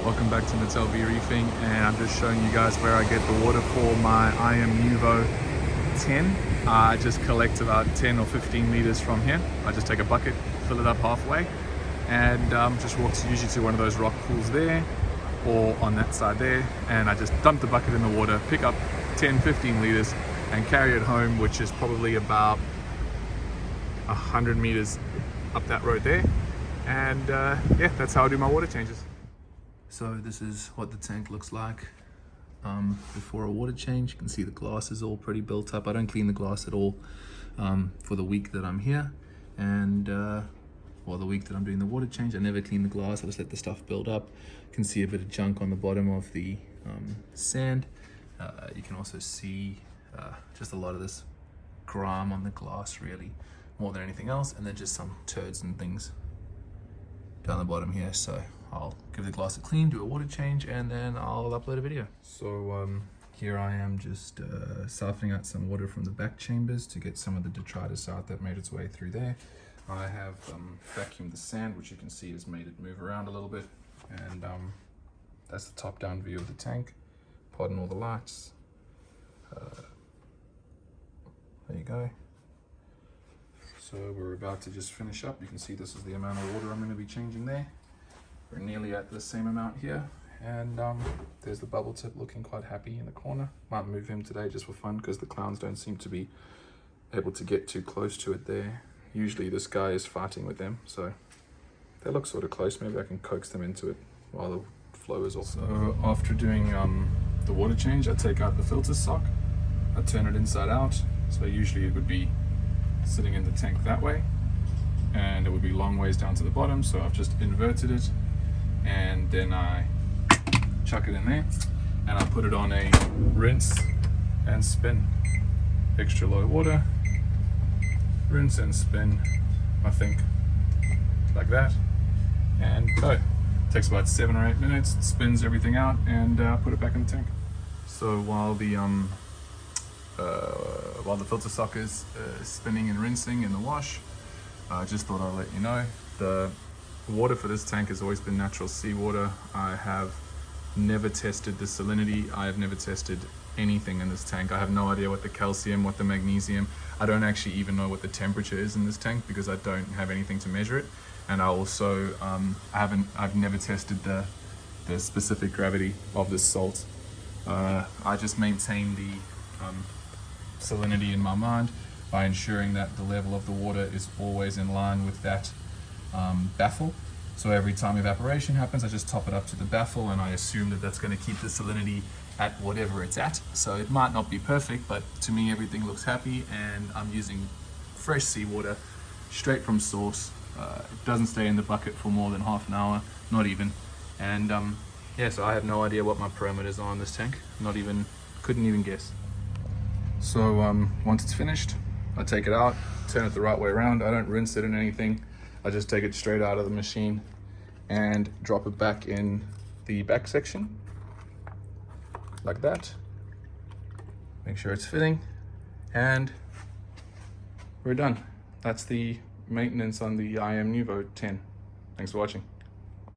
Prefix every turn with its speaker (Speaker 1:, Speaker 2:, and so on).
Speaker 1: Welcome back to Natal V Reefing, and I'm just showing you guys where I get the water for my IM Nuvo 10. I just collect about 10 or 15 liters from here. I just take a bucket, fill it up halfway, and just walk usually to one of those rock pools there or on that side there, and I just dump the bucket in the water, pick up 10-15 liters and carry it home, which is probably about 100 meters up that road there. And yeah, that's how I do my water changes. So this is what the tank looks like before a water change. You can see the glass is all pretty built up. I don't clean the glass at all for the week that I'm here, and well, the week that I'm doing the water change, I never clean the glass. I just let the stuff build up. You can see a bit of junk on the bottom of the sand. You can also see just a lot of this grime on the glass, really, more than anything else, and then just some turds and things down the bottom here. So I'll give the glass a clean, do a water change, and then I'll upload a video. So here I am just siphoning out some water from the back chambers to get some of the detritus out that made its way through there. I have vacuumed the sand, which you can see has made it move around a little bit, and that's the top-down view of the tank. Pardon all the lights. There you go. So we're about to just finish up. You can see this is the amount of water I'm going to be changing there. We're nearly at the same amount here, and there's the bubble tip looking quite happy in the corner. Might move him today just for fun because the clowns don't seem to be able to get too close to it there. Usually this guy is fighting with them, so they look sort of close. Maybe I can coax them into it while the flow is off. So after doing the water change, I take out the filter sock, I turn it inside out. So usually it would be sitting in the tank that way, and it would be long ways down to the bottom, so I've just inverted it, and then I chuck it in there, and I put it on a rinse and spin. Extra low water, rinse and spin, I think, like that, and go. Takes about 7 or 8 minutes, spins everything out, and put it back in the tank. So while the filter sock is spinning and rinsing in the wash, I just thought I'd let you know the water for this tank has always been natural seawater. I have never tested the salinity. I have never tested anything in this tank. I have no idea what the calcium, what the magnesium. I don't actually even know what the temperature is in this tank because I don't have anything to measure it. And I also I've never tested the specific gravity of this salt. I just maintain the salinity in my mind by ensuring that the level of the water is always in line with that baffle. So every time evaporation happens, I just top it up to the baffle, and I assume that that's going to keep the salinity at whatever it's at. So it might not be perfect, but to me everything looks happy, and I'm using fresh seawater straight from source. It doesn't stay in the bucket for more than half an hour, not even. And yeah, so I have no idea what my parameters are on this tank. Couldn't even guess. So once it's finished, I take it out, turn it the right way around. I don't rinse it in anything. I just take it straight out of the machine and drop it back in the back section, like that. Make sure it's fitting, and we're done. That's the maintenance on the IM Nuvo 10. Thanks for watching.